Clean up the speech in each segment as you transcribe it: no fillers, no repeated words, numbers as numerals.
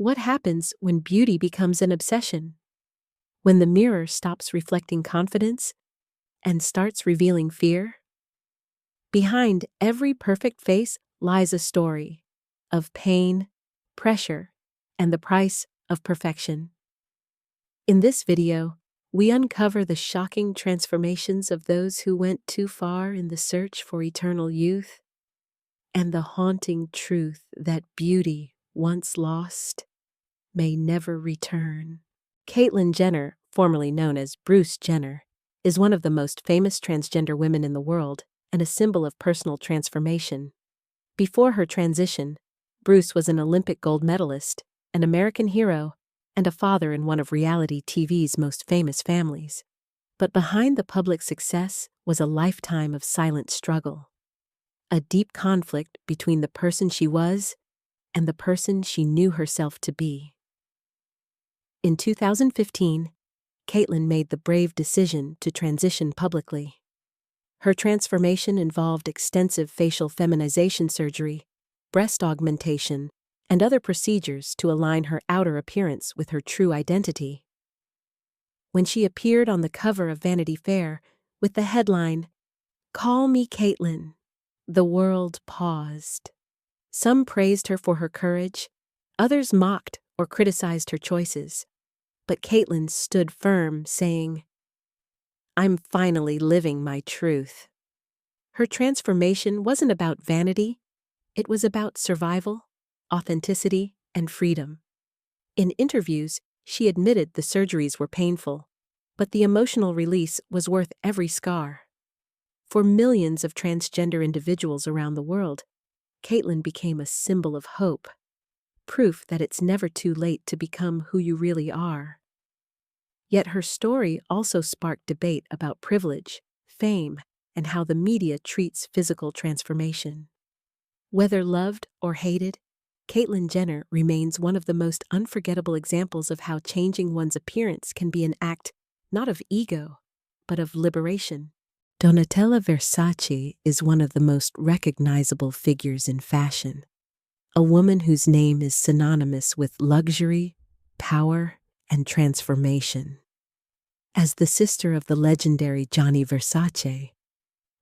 What happens when beauty becomes an obsession? When the mirror stops reflecting confidence and starts revealing fear? Behind every perfect face lies a story of pain, pressure, and the price of perfection. In this video, we uncover the shocking transformations of those who went too far in the search for eternal youth, and the haunting truth that beauty, once lost, may never return. Caitlyn Jenner, formerly known as Bruce Jenner, is one of the most famous transgender women in the world and a symbol of personal transformation. Before her transition, Bruce was an Olympic gold medalist, an American hero, and a father in one of reality TV's most famous families. But behind the public success was a lifetime of silent struggle, a deep conflict between the person she was and the person she knew herself to be. In 2015, Caitlyn made the brave decision to transition publicly. Her transformation involved extensive facial feminization surgery, breast augmentation, and other procedures to align her outer appearance with her true identity. When she appeared on the cover of Vanity Fair with the headline, "Call Me Caitlyn," the world paused. Some praised her for her courage, others mocked or criticized her choices. But Caitlyn stood firm, saying, "I'm finally living my truth." Her transformation wasn't about vanity, it was about survival, authenticity, and freedom. In interviews, she admitted the surgeries were painful, but the emotional release was worth every scar. For millions of transgender individuals around the world, Caitlyn became a symbol of hope, proof that it's never too late to become who you really are. Yet her story also sparked debate about privilege, fame, and how the media treats physical transformation. Whether loved or hated, Caitlyn Jenner remains one of the most unforgettable examples of how changing one's appearance can be an act not of ego, but of liberation. Donatella Versace is one of the most recognizable figures in fashion, a woman whose name is synonymous with luxury, power, and transformation. As the sister of the legendary Gianni Versace,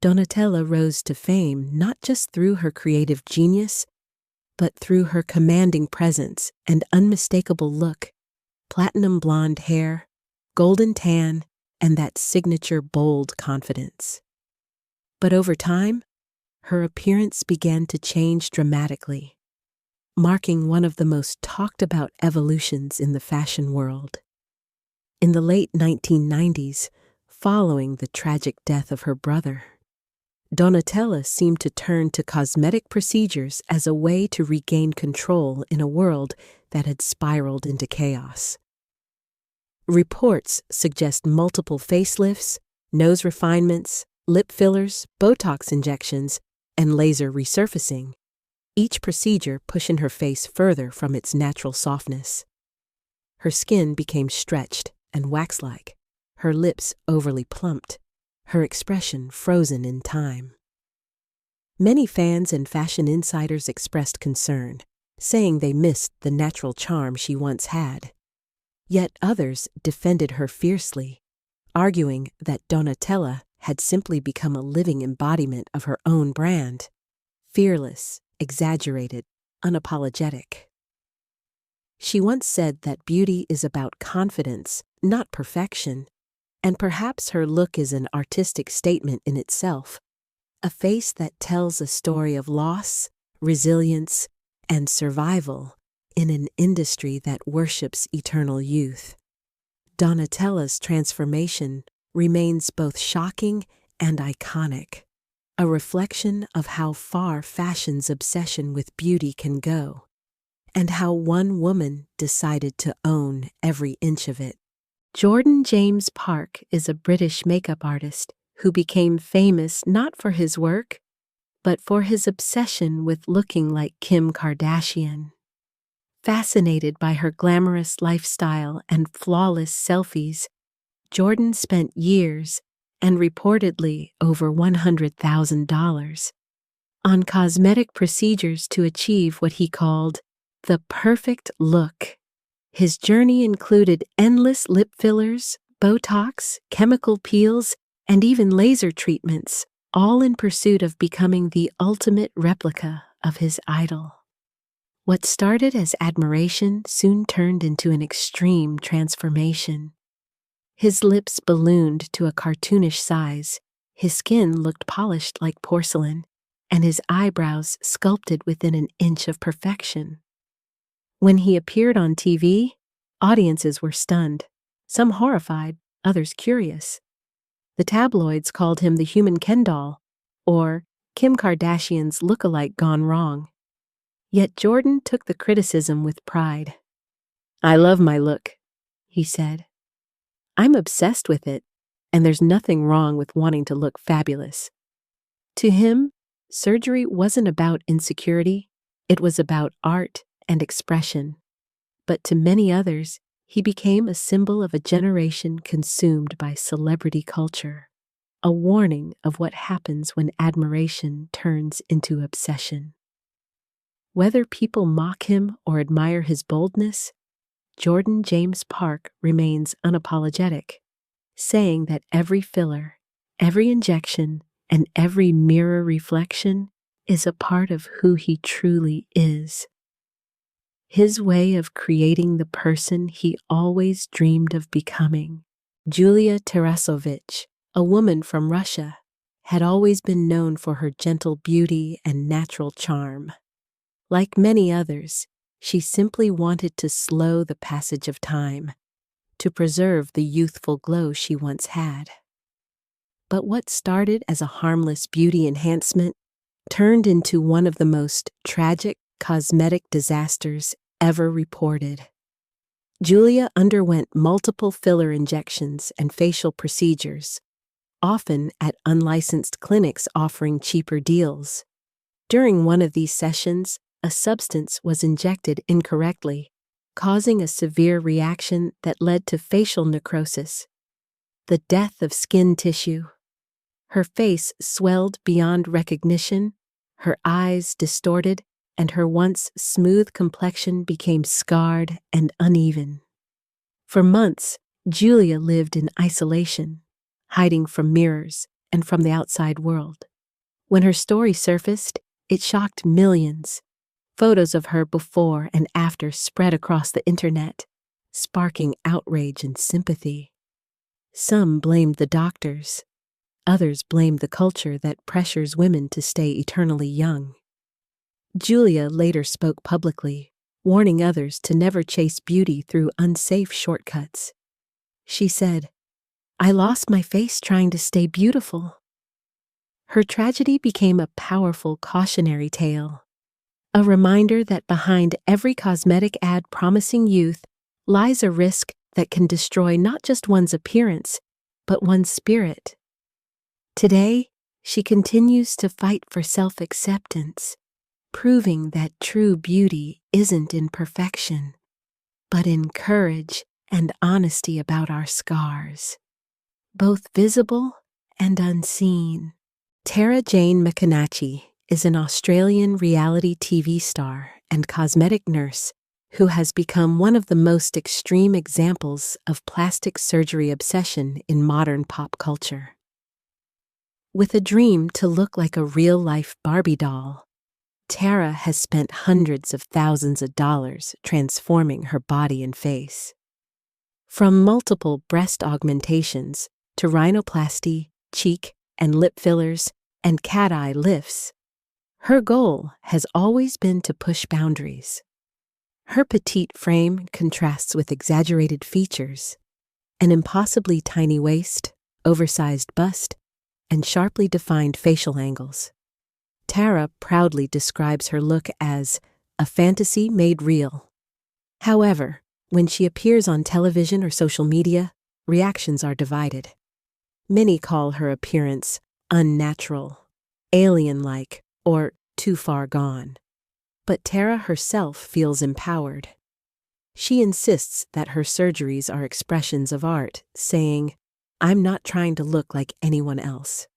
Donatella rose to fame not just through her creative genius, but through her commanding presence and unmistakable look, platinum blonde hair, golden tan, and that signature bold confidence. But over time, her appearance began to change dramatically, marking one of the most talked about evolutions in the fashion world. In the late 1990s, following the tragic death of her brother, Donatella seemed to turn to cosmetic procedures as a way to regain control in a world that had spiraled into chaos. Reports suggest multiple facelifts, nose refinements, lip fillers, Botox injections, and laser resurfacing, each procedure pushing her face further from its natural softness. Her skin became stretched and wax-like, her lips overly plumped, her expression frozen in time. Many fans and fashion insiders expressed concern, saying they missed the natural charm she once had. Yet others defended her fiercely, arguing that Donatella had simply become a living embodiment of her own brand, fearless, exaggerated, unapologetic. She once said that beauty is about confidence, not perfection, and perhaps her look is an artistic statement in itself, a face that tells a story of loss, resilience, and survival in an industry that worships eternal youth. Donatella's transformation remains both shocking and iconic, a reflection of how far fashion's obsession with beauty can go, and how one woman decided to own every inch of it. Jordan James Park is a British makeup artist who became famous not for his work, but for his obsession with looking like Kim Kardashian. Fascinated by her glamorous lifestyle and flawless selfies, Jordan spent years, and reportedly over $100,000, on cosmetic procedures to achieve what he called The perfect look. His journey included endless lip fillers, Botox, chemical peels, and even laser treatments, all in pursuit of becoming the ultimate replica of his idol. What started as admiration soon turned into an extreme transformation. His lips ballooned to a cartoonish size, his skin looked polished like porcelain, and his eyebrows sculpted within an inch of perfection. When he appeared on TV, audiences were stunned, some horrified, others curious. The tabloids called him the human Ken doll, or Kim Kardashian's look-alike gone wrong. Yet Jordan took the criticism with pride. "I love my look," he said. "I'm obsessed with it, and there's nothing wrong with wanting to look fabulous." To him, surgery wasn't about insecurity, it was about art and expression. But to many others, he became a symbol of a generation consumed by celebrity culture, a warning of what happens when admiration turns into obsession. Whether people mock him or admire his boldness, Jordan James Park remains unapologetic, saying that every filler, every injection, and every mirror reflection is a part of who he truly is. His way of creating the person he always dreamed of becoming. Julia Tarasovich, a woman from Russia, had always been known for her gentle beauty and natural charm. Like many others, she simply wanted to slow the passage of time, to preserve the youthful glow she once had. But what started as a harmless beauty enhancement turned into one of the most tragic cosmetic disasters ever reported. Julia underwent multiple filler injections and facial procedures, often at unlicensed clinics offering cheaper deals. During one of these sessions, a substance was injected incorrectly, causing a severe reaction that led to facial necrosis, the death of skin tissue. Her face swelled beyond recognition, her eyes distorted, and her once smooth complexion became scarred and uneven. For months, Julia lived in isolation, hiding from mirrors and from the outside world. When her story surfaced, it shocked millions. Photos of her before and after spread across the internet, sparking outrage and sympathy. Some blamed the doctors. Others blamed the culture that pressures women to stay eternally young. Julia later spoke publicly, warning others to never chase beauty through unsafe shortcuts. She said, "I lost my face trying to stay beautiful." Her tragedy became a powerful cautionary tale, a reminder that behind every cosmetic ad promising youth lies a risk that can destroy not just one's appearance, but one's spirit. Today, she continues to fight for self-acceptance, proving that true beauty isn't in perfection, but in courage and honesty about our scars, both visible and unseen. Tara Jane McConaughey is an Australian reality TV star and cosmetic nurse who has become one of the most extreme examples of plastic surgery obsession in modern pop culture. With a dream to look like a real-life Barbie doll, Tara has spent hundreds of thousands of dollars transforming her body and face. From multiple breast augmentations to rhinoplasty, cheek and lip fillers, and cat-eye lifts, her goal has always been to push boundaries. Her petite frame contrasts with exaggerated features, an impossibly tiny waist, oversized bust, and sharply defined facial angles. Tara proudly describes her look as a fantasy made real. However, when she appears on television or social media, reactions are divided. Many call her appearance unnatural, alien-like, or too far gone. But Tara herself feels empowered. She insists that her surgeries are expressions of art, saying, "I'm not trying to look like anyone else.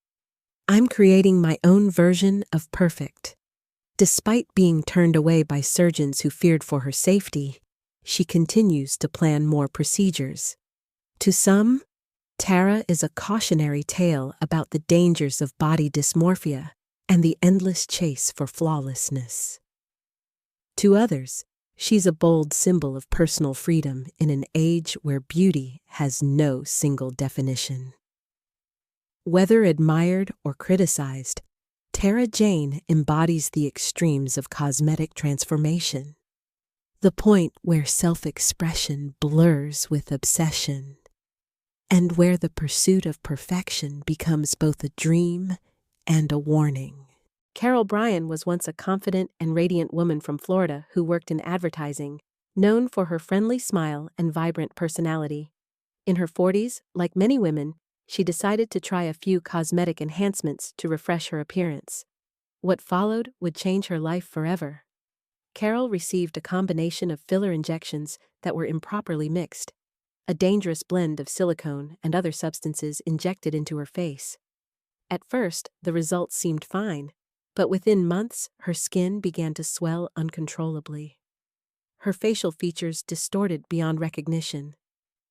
I'm creating my own version of perfect." Despite being turned away by surgeons who feared for her safety, she continues to plan more procedures. To some, Tara is a cautionary tale about the dangers of body dysmorphia and the endless chase for flawlessness. To others, she's a bold symbol of personal freedom in an age where beauty has no single definition. Whether admired or criticized, Tara Jane embodies the extremes of cosmetic transformation, the point where self-expression blurs with obsession, and where the pursuit of perfection becomes both a dream and a warning. Carol Bryan was once a confident and radiant woman from Florida who worked in advertising, known for her friendly smile and vibrant personality. In her 40s, like many women, she decided to try a few cosmetic enhancements to refresh her appearance. What followed would change her life forever. Carol received a combination of filler injections that were improperly mixed, a dangerous blend of silicone and other substances injected into her face. At first, the results seemed fine, but within months, her skin began to swell uncontrollably. Her facial features distorted beyond recognition.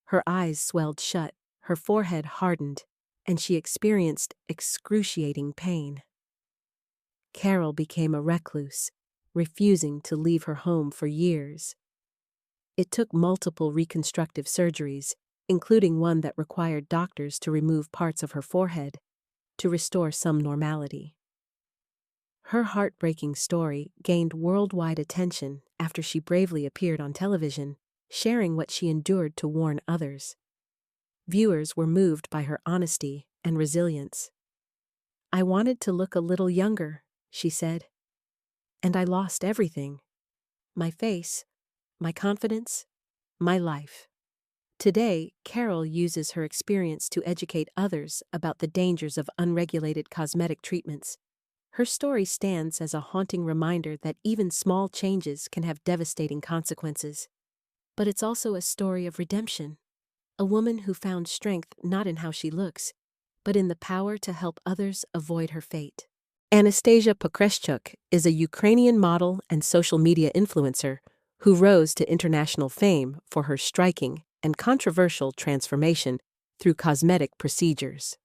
Her eyes swelled shut, her forehead hardened, and she experienced excruciating pain. Carol became a recluse, refusing to leave her home for years. It took multiple reconstructive surgeries, including one that required doctors to remove parts of her forehead, to restore some normality. Her heartbreaking story gained worldwide attention after she bravely appeared on television, sharing what she endured to warn others. Viewers were moved by her honesty and resilience. "I wanted to look a little younger," she said, "and I lost everything. My face, my confidence, my life." Today, Carol uses her experience to educate others about the dangers of unregulated cosmetic treatments. Her story stands as a haunting reminder that even small changes can have devastating consequences. But it's also a story of redemption, a woman who found strength not in how she looks, but in the power to help others avoid her fate. Anastasia Pokreshchuk is a Ukrainian model and social media influencer who rose to international fame for her striking and controversial transformation through cosmetic procedures.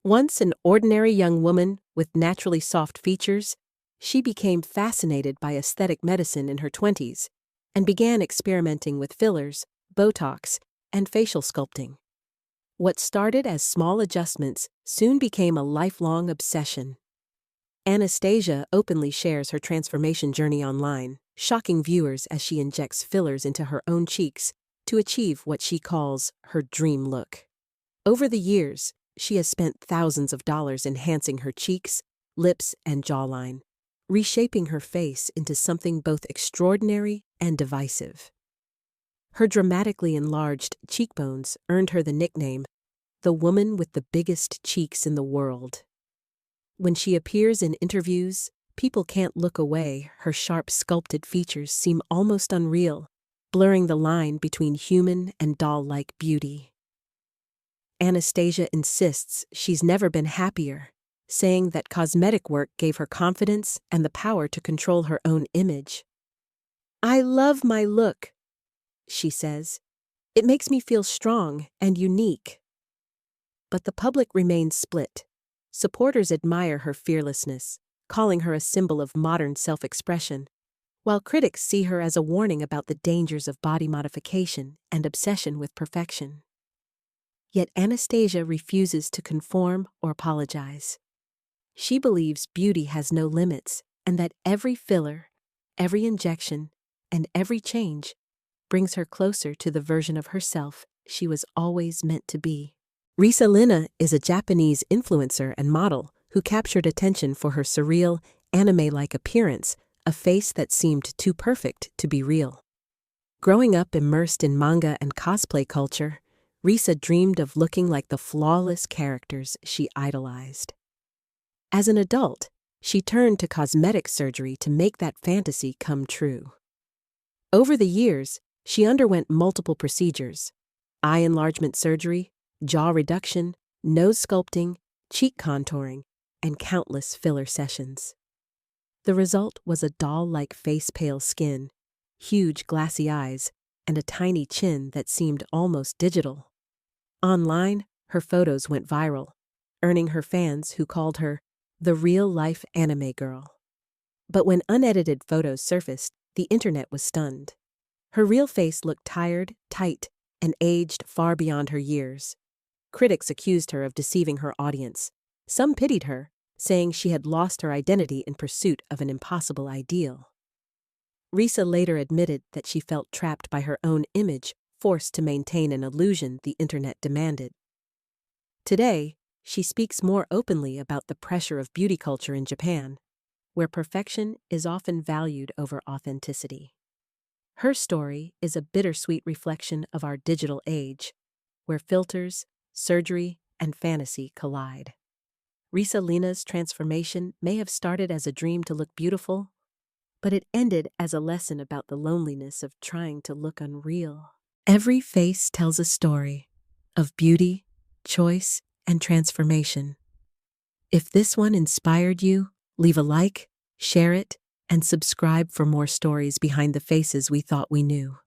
Once an ordinary young woman with naturally soft features, she became fascinated by aesthetic medicine in her 20s and began experimenting with fillers, Botox, and facial sculpting. What started as small adjustments soon became a lifelong obsession. Anastasia openly shares her transformation journey online, shocking viewers as she injects fillers into her own cheeks to achieve what she calls her dream look. Over the years, she has spent thousands of dollars enhancing her cheeks, lips, and jawline, reshaping her face into something both extraordinary and divisive. Her dramatically enlarged cheekbones earned her the nickname, "the woman with the biggest cheeks in the world." When she appears in interviews, people can't look away. Her sharp, sculpted features seem almost unreal, blurring the line between human and doll-like beauty. Anastasia insists she's never been happier, saying that cosmetic work gave her confidence and the power to control her own image. "I love my look," she says. "It makes me feel strong and unique." But the public remains split. Supporters admire her fearlessness, calling her a symbol of modern self-expression, while critics see her as a warning about the dangers of body modification and obsession with perfection. Yet Anastasia refuses to conform or apologize. She believes beauty has no limits and that every filler, every injection, and every change brings her closer to the version of herself she was always meant to be. Risa Lina is a Japanese influencer and model who captured attention for her surreal, anime-like appearance, a face that seemed too perfect to be real. Growing up immersed in manga and cosplay culture, Risa dreamed of looking like the flawless characters she idolized. As an adult, she turned to cosmetic surgery to make that fantasy come true. Over the years, she underwent multiple procedures: eye enlargement surgery, jaw reduction, nose sculpting, cheek contouring, and countless filler sessions. The result was a doll-like face-pale skin, huge glassy eyes, and a tiny chin that seemed almost digital. Online, her photos went viral, earning her fans who called her the real-life anime girl. But when unedited photos surfaced, the internet was stunned. Her real face looked tired, tight, and aged far beyond her years. Critics accused her of deceiving her audience. Some pitied her, saying she had lost her identity in pursuit of an impossible ideal. Risa later admitted that she felt trapped by her own image, forced to maintain an illusion the internet demanded. Today, she speaks more openly about the pressure of beauty culture in Japan, where perfection is often valued over authenticity. Her story is a bittersweet reflection of our digital age, where filters, surgery, and fantasy collide. Risa Lina's transformation may have started as a dream to look beautiful, but it ended as a lesson about the loneliness of trying to look unreal. Every face tells a story of beauty, choice, and transformation. If this one inspired you, leave a like, share it, and subscribe for more stories behind the faces we thought we knew.